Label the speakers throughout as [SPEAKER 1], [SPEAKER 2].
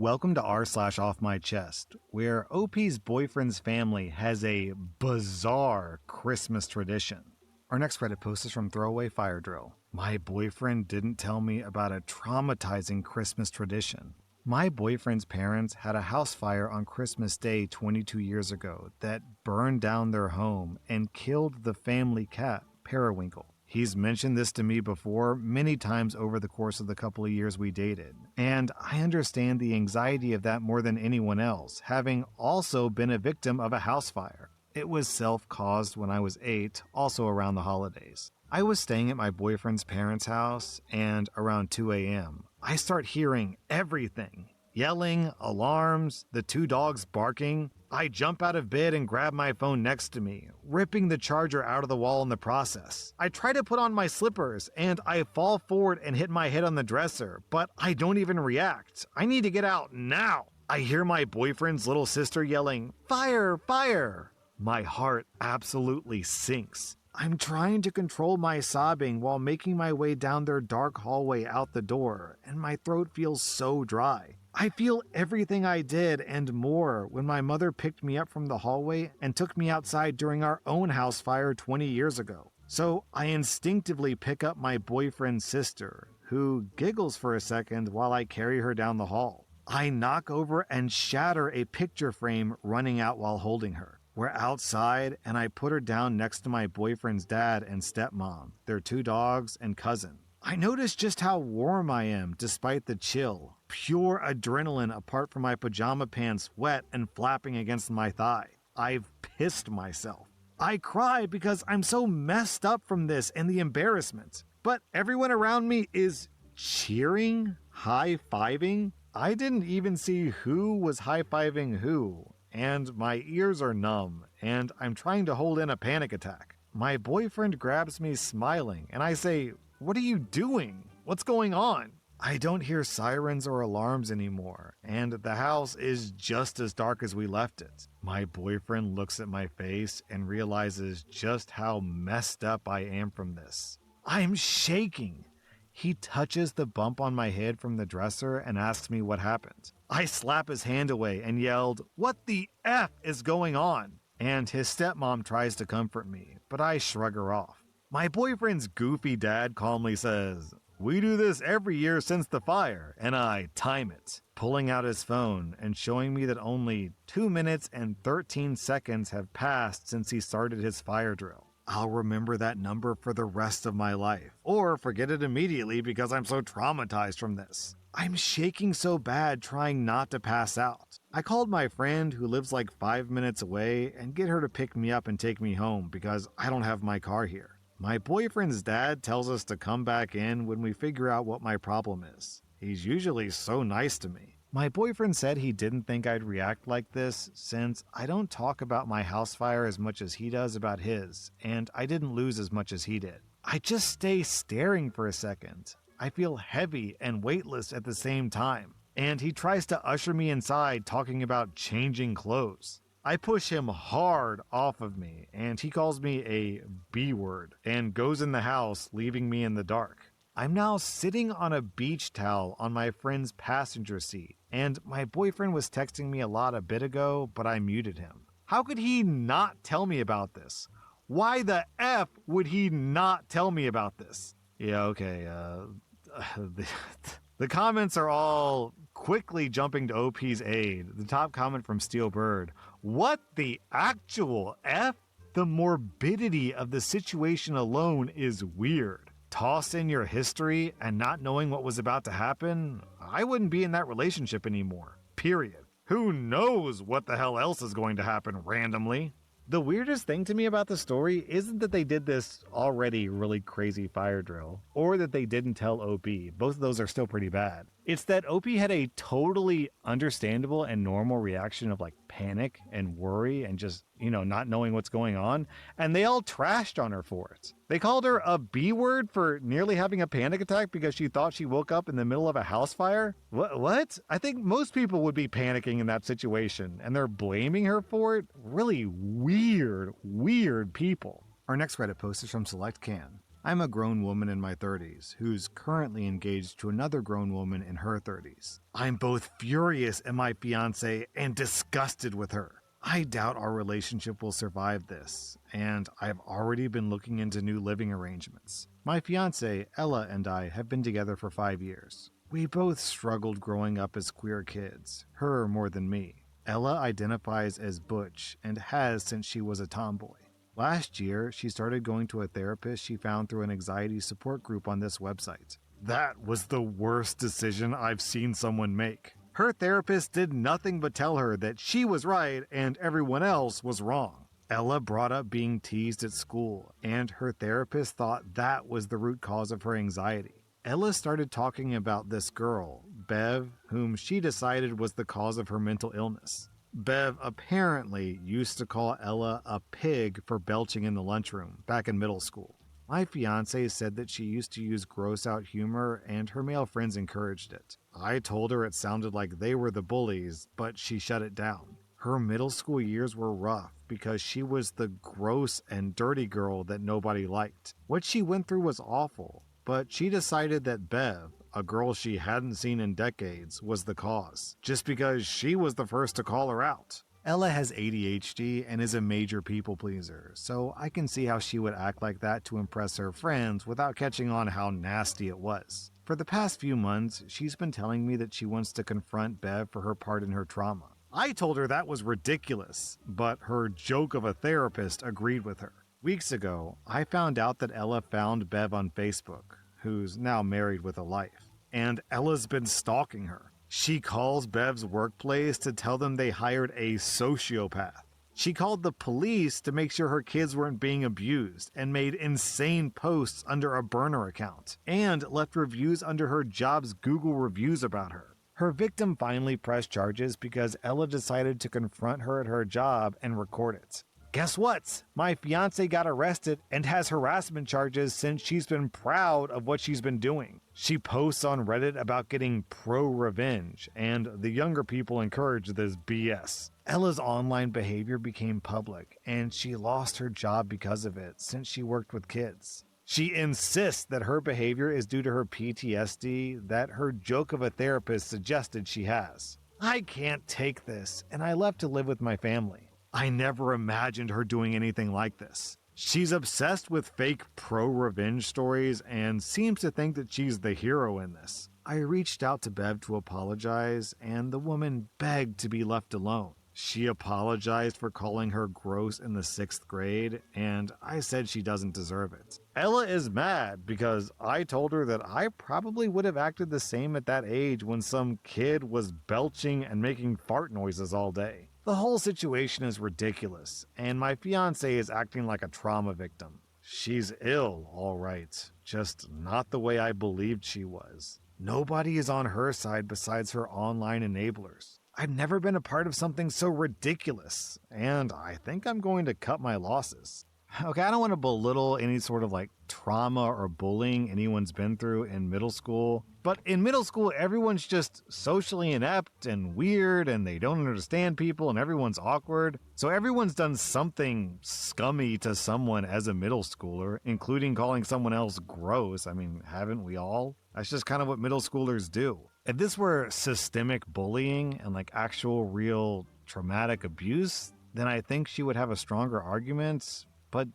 [SPEAKER 1] Welcome to r/off my chest, where OP's boyfriend's family has a bizarre Christmas tradition. Our next Reddit post is from Throwaway Fire Drill. My boyfriend didn't tell me about a traumatizing Christmas tradition. My boyfriend's parents had a house fire on Christmas Day 22 years ago that burned down their home and killed the family cat, Periwinkle. He's mentioned this to me before many times over the course of the couple of years we dated, and I understand the anxiety of that more than anyone else, having also been a victim of a house fire. It was self-caused when I was 8, also around the holidays. I was staying at my boyfriend's parents' house, and around 2 a.m., I start hearing everything. Yelling, alarms, the 2 dogs barking. I jump out of bed and grab my phone next to me, ripping the charger out of the wall in the process. I try to put on my slippers, and I fall forward and hit my head on the dresser, but I don't even react. I need to get out now. I hear my boyfriend's little sister yelling, "Fire, fire!" My heart absolutely sinks. I'm trying to control my sobbing while making my way down their dark hallway out the door, and my throat feels so dry. I feel everything I did and more when my mother picked me up from the hallway and took me outside during our own house fire 20 years ago. So I instinctively pick up my boyfriend's sister, who giggles for a second while I carry her down the hall. I knock over and shatter a picture frame running out while holding her. We're outside, and I put her down next to my boyfriend's dad and stepmom, their 2 dogs, and cousin. I notice just how warm I am despite the chill. Pure adrenaline apart from my pajama pants wet and flapping against my thigh. I've pissed myself. I cry because I'm so messed up from this and the embarrassment. But everyone around me is cheering, high-fiving. I didn't even see who was high-fiving who. And my ears are numb, and I'm trying to hold in a panic attack. My boyfriend grabs me smiling, and I say, "What are you doing? What's going on?" I don't hear sirens or alarms anymore, and the house is just as dark as we left it. My boyfriend looks at my face and realizes just how messed up I am from this. I'm shaking. He touches the bump on my head from the dresser and asks me what happened. I slap his hand away and yelled, "What the F is going on?" And his stepmom tries to comfort me, but I shrug her off. My boyfriend's goofy dad calmly says, "We do this every year since the fire," and I time it, pulling out his phone and showing me that only 2 minutes and 13 seconds have passed since he started his fire drill. I'll remember that number for the rest of my life, or forget it immediately because I'm so traumatized from this. I'm shaking so bad trying not to pass out. I called my friend who lives like 5 minutes away and get her to pick me up and take me home because I don't have my car here. My boyfriend's dad tells us to come back in when we figure out what my problem is. He's usually so nice to me. My boyfriend said he didn't think I'd react like this since I don't talk about my house fire as much as he does about his, and I didn't lose as much as he did. I just stay staring for a second. I feel heavy and weightless at the same time, and he tries to usher me inside talking about changing clothes. I push him hard off of me, and he calls me a B-word and goes in the house, leaving me in the dark. I'm now sitting on a beach towel on my friend's passenger seat, and my boyfriend was texting me a lot a bit ago, but I muted him. How could he not tell me about this? Why the F would he not tell me about this? Yeah, okay, the comments are all quickly jumping to OP's aid. The top comment from Steel Bird, "What the actual F? The morbidity of the situation alone is weird. Toss in your history and not knowing what was about to happen, I wouldn't be in that relationship anymore. Period. Who knows what the hell else is going to happen randomly?" The weirdest thing to me about the story isn't that they did this already really crazy fire drill, or that they didn't tell OP. Both of those are still pretty bad. It's that OP had a totally understandable and normal reaction of like panic and worry and just, not knowing what's going on, and they all trashed on her for it. They called her a B-word for nearly having a panic attack because she thought she woke up in the middle of a house fire? What? I think most people would be panicking in that situation, and they're blaming her for it? Really weird people. Our next Reddit post is from Select Can. I'm a grown woman in my 30s who's currently engaged to another grown woman in her 30s. I'm both furious at my fiance and disgusted with her. I doubt our relationship will survive this, and I've already been looking into new living arrangements. My fiance, Ella, and I have been together for 5 years. We both struggled growing up as queer kids, her more than me. Ella identifies as butch and has since she was a tomboy. Last year, she started going to a therapist she found through an anxiety support group on this website. That was the worst decision I've seen someone make. Her therapist did nothing but tell her that she was right and everyone else was wrong. Ella brought up being teased at school, and her therapist thought that was the root cause of her anxiety. Ella started talking about this girl, Bev, whom she decided was the cause of her mental illness. Bev apparently used to call Ella a pig for belching in the lunchroom back in middle school. My fiance said that she used to use gross-out humor and her male friends encouraged it. I told her it sounded like they were the bullies, but she shut it down. Her middle school years were rough because she was the gross and dirty girl that nobody liked. What she went through was awful, but she decided that Bev, a girl she hadn't seen in decades, was the cause, just because she was the first to call her out. Ella has ADHD and is a major people pleaser, so I can see how she would act like that to impress her friends without catching on how nasty it was. For the past few months, she's been telling me that she wants to confront Bev for her part in her trauma. I told her that was ridiculous, but her joke of a therapist agreed with her. Weeks ago, I found out that Ella found Bev on Facebook, who's now married with a life, and Ella's been stalking her. She calls Bev's workplace to tell them they hired a sociopath. She called the police to make sure her kids weren't being abused and made insane posts under a burner account, and left reviews under her job's Google reviews about her. Her victim finally pressed charges because Ella decided to confront her at her job and record it. Guess what? My fiance got arrested and has harassment charges since she's been proud of what she's been doing. She posts on Reddit about getting pro-revenge, and the younger people encourage this BS. Ella's online behavior became public, and she lost her job because of it since she worked with kids. She insists that her behavior is due to her PTSD that her joke of a therapist suggested she has. I can't take this, and I left to live with my family. I never imagined her doing anything like this. She's obsessed with fake pro-revenge stories and seems to think that she's the hero in this. I reached out to Bev to apologize, and the woman begged to be left alone. She apologized for calling her gross in the 6th grade, and I said she doesn't deserve it. Ella is mad because I told her that I probably would have acted the same at that age when some kid was belching and making fart noises all day. The whole situation is ridiculous, and my fiance is acting like a trauma victim. She's ill, all right, just not the way I believed she was. Nobody is on her side besides her online enablers. I've never been a part of something so ridiculous, and I think I'm going to cut my losses. Okay, I don't want to belittle any sort of trauma or bullying anyone's been through in middle school, but in middle school, everyone's just socially inept and weird, and they don't understand people, and everyone's awkward. So everyone's done something scummy to someone as a middle schooler, including calling someone else gross. I mean, haven't we all? That's just kind of what middle schoolers do. If this were systemic bullying and actual real traumatic abuse, then I think she would have a stronger argument. But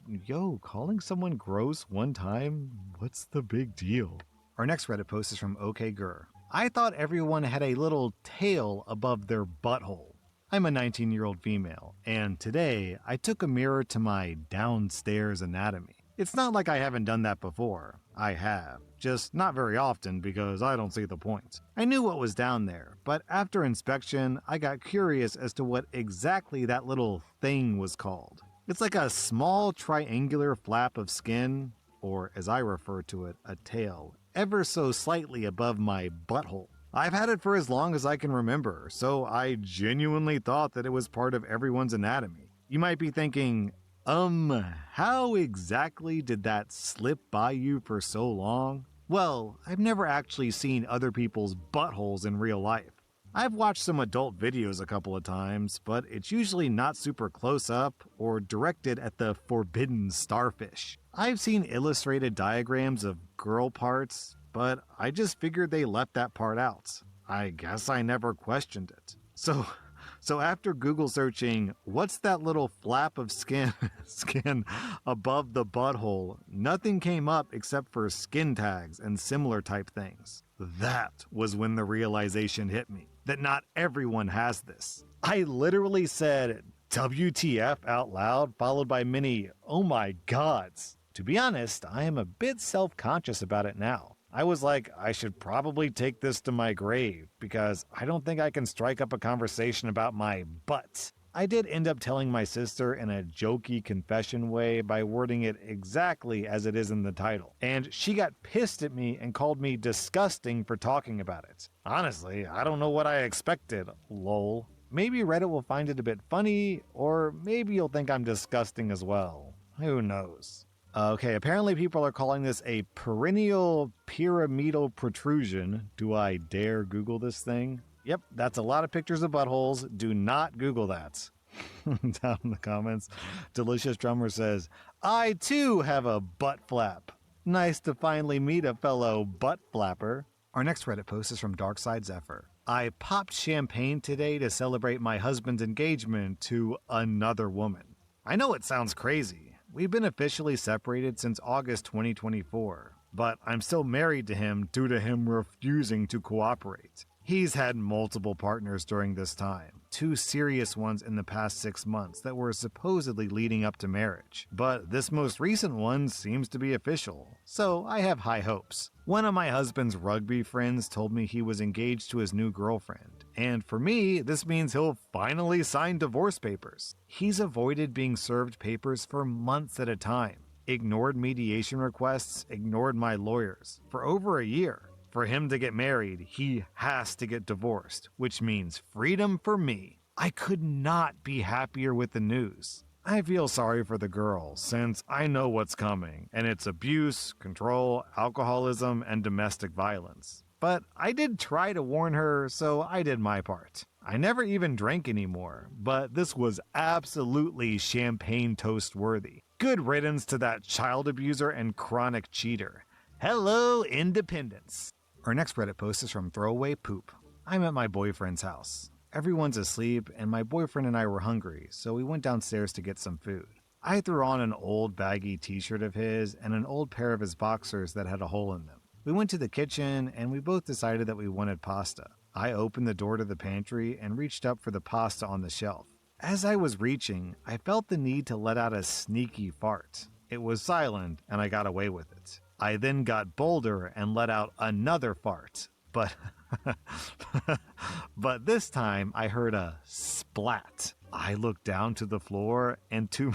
[SPEAKER 1] calling someone gross one time, what's the big deal? Our next Reddit post is from OKGur. I thought everyone had a little tail above their butthole. I'm a 19-year-old female, and today I took a mirror to my downstairs anatomy. It's not like I haven't done that before. I have, just not very often because I don't see the point. I knew what was down there, but after inspection, I got curious as to what exactly that little thing was called. It's like a small triangular flap of skin, or as I refer to it, a tail, ever so slightly above my butthole. I've had it for as long as I can remember, so I genuinely thought that it was part of everyone's anatomy. You might be thinking, how exactly did that slip by you for so long? Well, I've never actually seen other people's buttholes in real life. I've watched some adult videos a couple of times, but it's usually not super close up or directed at the forbidden starfish. I've seen illustrated diagrams of girl parts, but I just figured they left that part out. I guess I never questioned it. So after Google searching, what's that little flap of skin above the butthole, nothing came up except for skin tags and similar type things. That was when the realization hit me, that not everyone has this. I literally said WTF out loud, followed by many oh my gods. To be honest, I am a bit self-conscious about it now. I was like, I should probably take this to my grave because I don't think I can strike up a conversation about my butt. I did end up telling my sister in a jokey confession way by wording it exactly as it is in the title. And she got pissed at me and called me disgusting for talking about it. Honestly, I don't know what I expected, lol. Maybe Reddit will find it a bit funny, or maybe you'll think I'm disgusting as well. Who knows? Okay, apparently people are calling this a perennial pyramidal protrusion. Do I dare Google this thing? Yep, that's a lot of pictures of buttholes. Do not Google that. Down in the comments, Delicious Drummer says, I too have a butt flap. Nice to finally meet a fellow butt flapper. Our next Reddit post is from Darkside Zephyr. I popped champagne today to celebrate my husband's engagement to another woman. I know it sounds crazy. We've been officially separated since August 2024, but I'm still married to him due to him refusing to cooperate. He's had multiple partners during this time, 2 serious ones in the past 6 months that were supposedly leading up to marriage, but this most recent one seems to be official, so I have high hopes. One of my husband's rugby friends told me he was engaged to his new girlfriend, and for me, this means he'll finally sign divorce papers. He's avoided being served papers for months at a time, ignored mediation requests, ignored my lawyers, for over a year. For him to get married, he has to get divorced, which means freedom for me. I could not be happier with the news. I feel sorry for the girl, since I know what's coming, and it's abuse, control, alcoholism, and domestic violence. But I did try to warn her, so I did my part. I never even drank anymore, but this was absolutely champagne toast worthy. Good riddance to that child abuser and chronic cheater. Hello, independence. Our next Reddit post is from Throwaway Poop. I'm at my boyfriend's house. Everyone's asleep, and my boyfriend and I were hungry, so we went downstairs to get some food. I threw on an old baggy t-shirt of his and an old pair of his boxers that had a hole in them. We went to the kitchen, and we both decided that we wanted pasta. I opened the door to the pantry and reached up for the pasta on the shelf. As I was reaching, I felt the need to let out a sneaky fart. It was silent, and I got away with it. I then got bolder and let out another fart, but this time I heard a splat. I looked down to the floor and to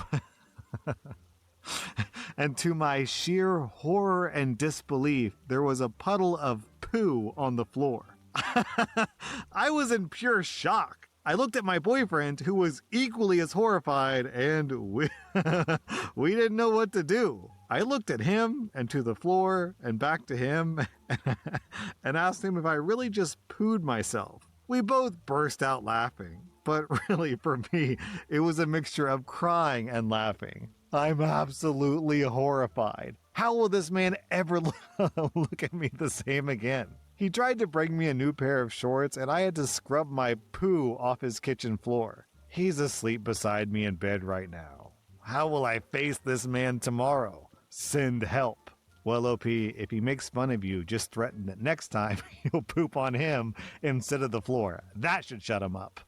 [SPEAKER 1] my sheer horror and disbelief, there was a puddle of poo on the floor. I was in pure shock. I looked at my boyfriend, who was equally as horrified, and we didn't know what to do. I looked at him and to the floor and back to him and asked him if I really just pooed myself. We both burst out laughing, but really for me, it was a mixture of crying and laughing. I'm absolutely horrified. How will this man ever look at me the same again? He tried to bring me a new pair of shorts, and I had to scrub my poo off his kitchen floor. He's asleep beside me in bed right now. How will I face this man tomorrow? Send help. Well, OP, if he makes fun of you, just threaten that next time you'll poop on him instead of the floor. That should shut him up.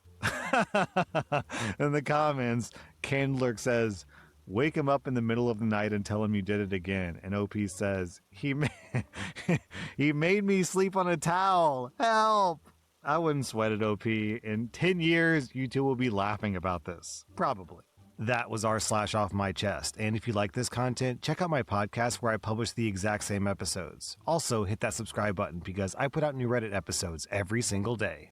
[SPEAKER 1] In the comments, Candlerk says, wake him up in the middle of the night and tell him you did it again. And OP says, he made me sleep on a towel. Help! I wouldn't sweat it, OP. In 10 years, you two will be laughing about this. Probably. That was r/off my chest. And if you like this content, check out my podcast where I publish the exact same episodes. Also, hit that subscribe button because I put out new Reddit episodes every single day.